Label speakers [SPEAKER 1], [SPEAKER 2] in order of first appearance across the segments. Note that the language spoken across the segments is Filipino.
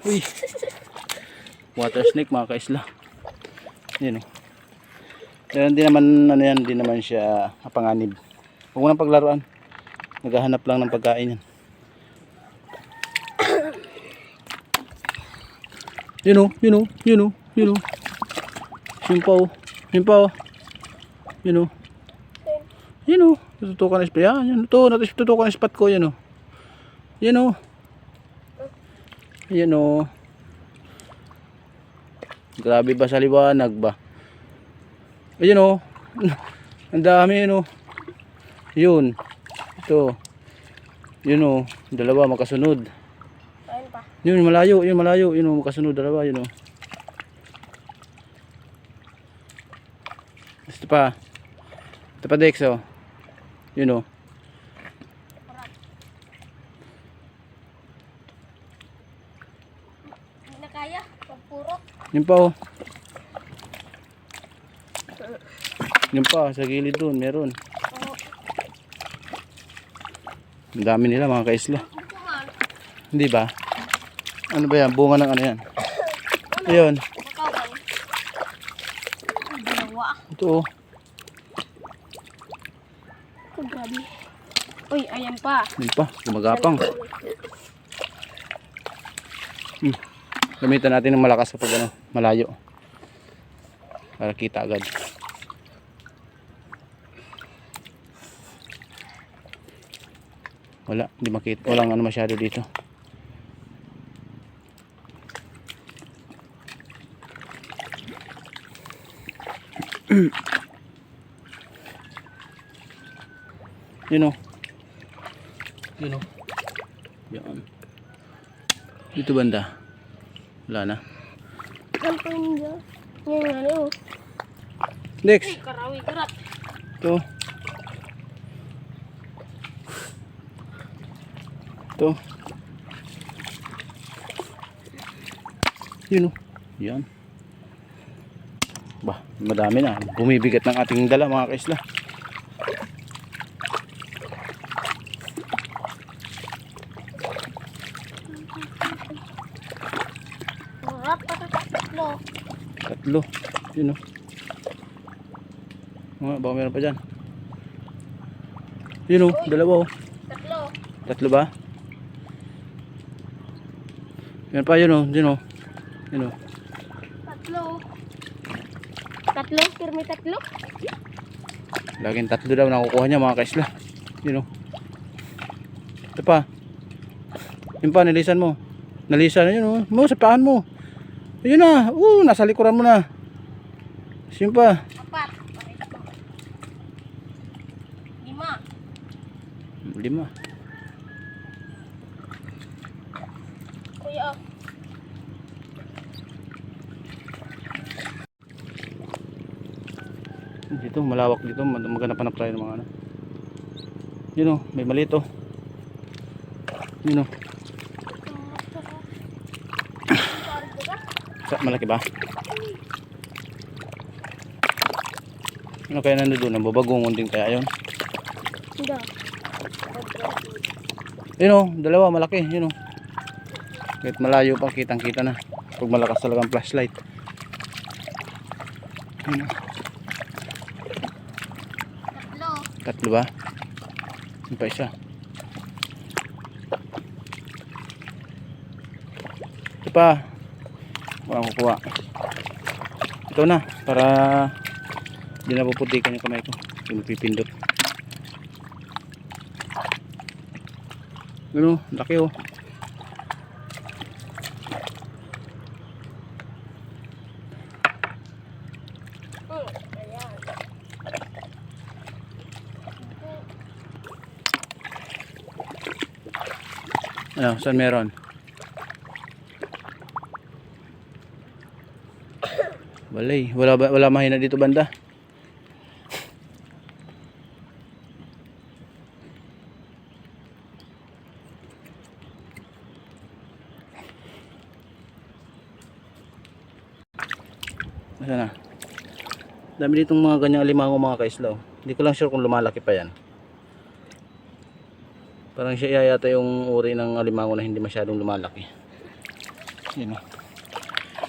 [SPEAKER 1] Uy. Water snake mga kaisla. Yan oh. Pero hindi naman ano yan, hindi naman siya panganib. Huwag mo nang paglaruan. Naghahanap lang ng pagkain yan. Yun oh, yun oh, yun oh, yun oh. Yun pa oh, yun pa oh. Yun oh. Yun oh, tututukan na spot. Yan, ito, tututukan na spot ko, yan oh. Yan oh. Yan oh. Grabe ba sa liwanag ba? Ayun oh. Ang dami yun oh. Yun. Ito. Yun oh. Dalawa makasunod.
[SPEAKER 2] Ayun pa.
[SPEAKER 1] Yun malayo, yun malayo. Yun oh, makasunod dalawa, yun oh. Ito pa. Ito pa Dex oh. Yun oh.
[SPEAKER 2] Hindi na kaya. Pagpurot.
[SPEAKER 1] Yun pa oh. Yun pa, sa gilid doon, meron. Ang dami nila mga kaisla. Hindi ba? Ano ba yan? Bunga ng ano yan? Ayun.
[SPEAKER 2] Dalawa.
[SPEAKER 1] Ito oh.
[SPEAKER 2] Oh, grabe. Uy, ayan pa.
[SPEAKER 1] Yun pa, gumagapang. Gamitan natin ng malakas kapag ano, malayo. Para kita agad. Wala, hindi makita. Walang ano masyado dito. Yun o. Yun o. Yan. Dito banda. Wala na.
[SPEAKER 2] Ang panda. Yan ano.
[SPEAKER 1] Next.
[SPEAKER 2] Karawi, karat.
[SPEAKER 1] Ito. Ito. Yun o. Yan. Bah, madami na. Bumibigat ng ating dala mga kaisla.
[SPEAKER 2] Harap pa sa tatlo.
[SPEAKER 1] Tatlo. Yun o. Baka meron pa dyan. Yun o. Dalawa o.
[SPEAKER 2] Tatlo.
[SPEAKER 1] Tatlo ba? Yan pa yun o. Yun o. Yun o.
[SPEAKER 2] Tatlo. Tatlo? Pirmi tatlo?
[SPEAKER 1] Laging tatlo daw nakukuha niya mga kaisla. Yun o. Ito pa. Yun pa, nilisan mo. Nalisan na yun o. Mo, sa paan mo. Ayun na. Nasa likuran mo na. Yun pa.
[SPEAKER 2] Apat. Lima.
[SPEAKER 1] 5.
[SPEAKER 2] Kuya.
[SPEAKER 1] Dito, malawak dito. Maghanap tayo ng mga ano. Yun o, may maliit o. Yun o. Malaki ba? Ano kaya nandun doon? Babagong din kaya yun?
[SPEAKER 2] Hindi.
[SPEAKER 1] Yun o, dalawa malaki. Yun o. Kahit malayo pa, kitang kita na. Pag malakas talagang flashlight. Yun o.
[SPEAKER 2] Tatlo.
[SPEAKER 1] Tatlo ba? Yun pa isa. Ito pa. Walang kukuha. Ito na. Para di na puputikan yung kamay ko. Yung pipindot. Ano? Laki oh.
[SPEAKER 2] Ayan.
[SPEAKER 1] Ano? Saan meron? Walay. Wala mahina dito banda. Ayan na. Dami ditong mga ganyang alimango mga kaislaw. Hindi ko lang sure kung lumalaki pa yan. Parang siya yata yung uri ng alimango na hindi masyadong lumalaki. Yun o.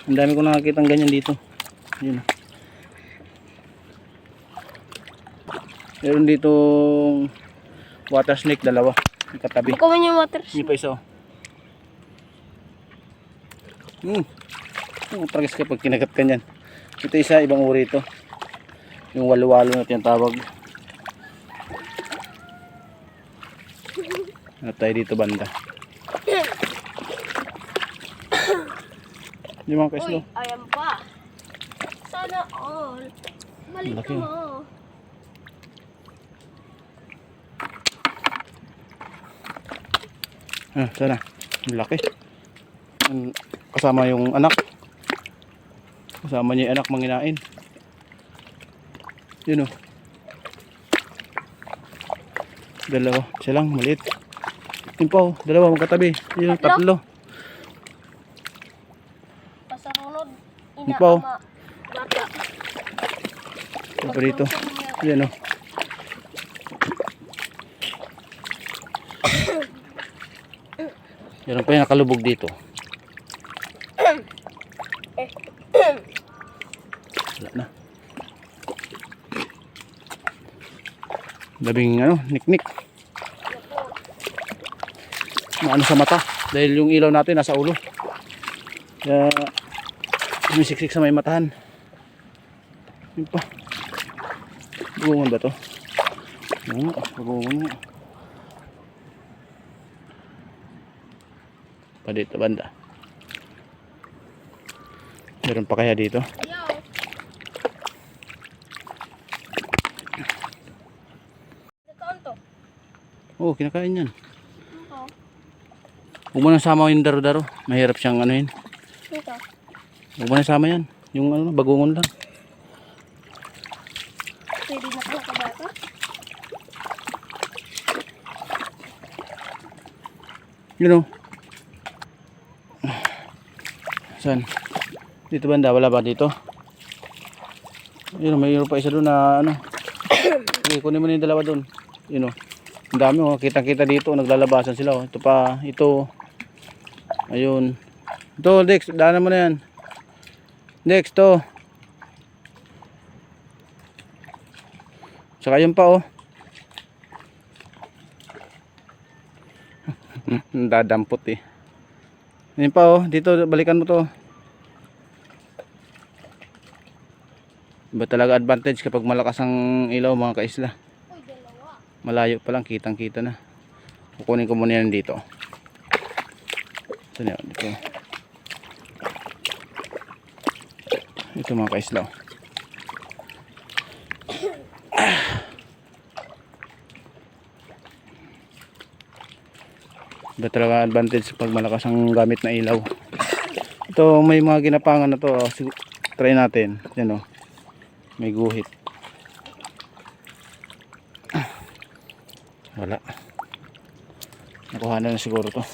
[SPEAKER 1] Ang dami ko nakakita ng ganyan dito. Yun o. Meron dito water snake, dalawa. Katabi.
[SPEAKER 2] Baka man yung water.
[SPEAKER 1] Hindi pa isa o. Tragis kapag kinagat ka niyan. Ito isa, ibang uri ito. Yung walo-walo na tinatawag. Hanap tayo dito banda. Yung mga kaislo.
[SPEAKER 2] Uy, ayan pa. Sana all. Balik
[SPEAKER 1] Malaki.
[SPEAKER 2] mo.
[SPEAKER 1] Sana. Ang laki. Kasama yung anak. Kasama niya yung anak manginain. Yun o. Dalawa. Isa lang, maliit. Yun pa o. Dalawa magkatabi. Yun o, tatlo.
[SPEAKER 2] Pasarunod.
[SPEAKER 1] Yun pa o.
[SPEAKER 2] Bata.
[SPEAKER 1] Yun pa dito. Yun o. Meron pa yung nakalubog dito. Wala na. Labing niknik. Maano sa mata. Dahil yung ilaw natin nasa ulo. Kaya sumisiksik sa may matahan. Yun pa. Bugungon ba to? Bugungon mo. Pa dito banda. Meron pa kaya dito?
[SPEAKER 2] Yo. Nakaon to?
[SPEAKER 1] Oo, kinakain yan.
[SPEAKER 2] Ito.
[SPEAKER 1] Huwag mo nang sama yung daro-daro. Mahirap siyang anuhin.
[SPEAKER 2] Ito.
[SPEAKER 1] Huwag mo nang sama yan. Yung bagungon lang.
[SPEAKER 2] Pwede na po kabata?
[SPEAKER 1] Yun o. Saan? Dito banda, wala ba dito? Yun o, mayroon pa isa doon na ano. Okay, kunin mo na yung dalawa doon. Yun o. Ang dami o, kitang-kita dito, naglalabasan sila o. Ito pa, ito. Ayun. Ito, Dex, daanan mo na yan. Dex, to. Saka yun pa o. Dadampot eh. Yun pa oh, dito balikan mo to. Iba talaga advantage kapag malakas ang ilaw mga kaisla.
[SPEAKER 2] Uy, dalawa.
[SPEAKER 1] Malayo pa lang, kitang kita na. Kukunin ko muna yan dito. Ito na, dito. Ito mga kaisla. Iba talaga advantage pag malakas ang gamit na ilaw. Ito may mga ginapangan na to. Try natin. Yan o. May guhit. Wala. Nakuha na siguro to.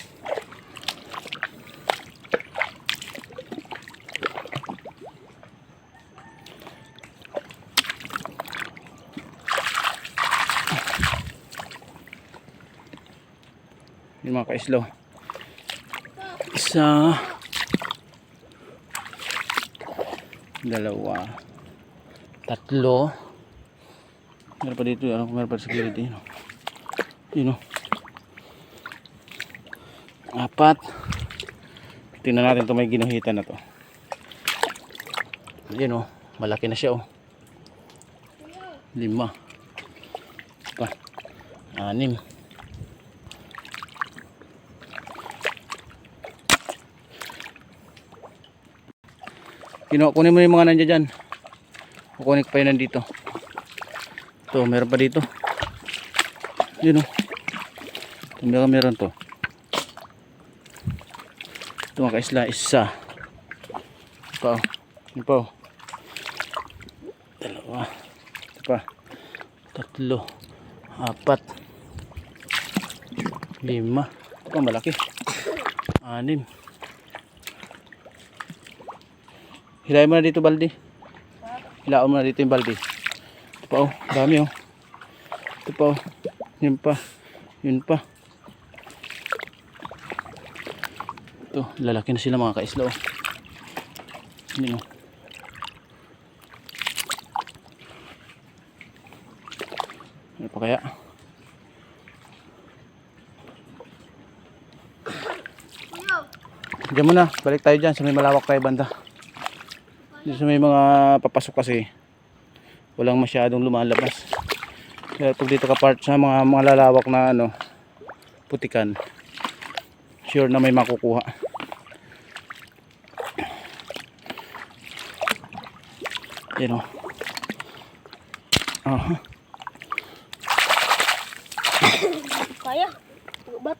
[SPEAKER 1] Yung mga kaislo. Isa. Dalawa. Tatlo. Meron pa dito. Meron pa sa gilid. Yun o. Apat. Tingnan natin ito, may ginuhitan na to. Yun o. Malaki na siya o. 5. Pa. 6. Kunin mo yung mga nandiyan dyan. Kukunin ko pa yun nandito. Ito, meron pa dito. Yun o. Meron to. Ito mga kaisla, isa. Ito pa o. Ito pa o. Dalawa. Ito pa. 3. 4. 5. Ito pa malaki. 6. Hilahin mo na dito balde. Hilahin mo na dito yung balde. Ito pa oh, dami oh. Ito pa oh. Yun pa. Yun pa. Ito, lalaki na sila mga kaisla oh. Hindi oh. Ano pa kaya?
[SPEAKER 2] Kuya,
[SPEAKER 1] Diyan muna, balik tayo dyan sa may malawak tayo banda. Dito sa may mga papasok kasi walang masyadong lumalabas. Kaya pag dito ka part sa mga lalawak na ano, putikan, sure na may makukuha. Yan o.
[SPEAKER 2] kaya. Ubat.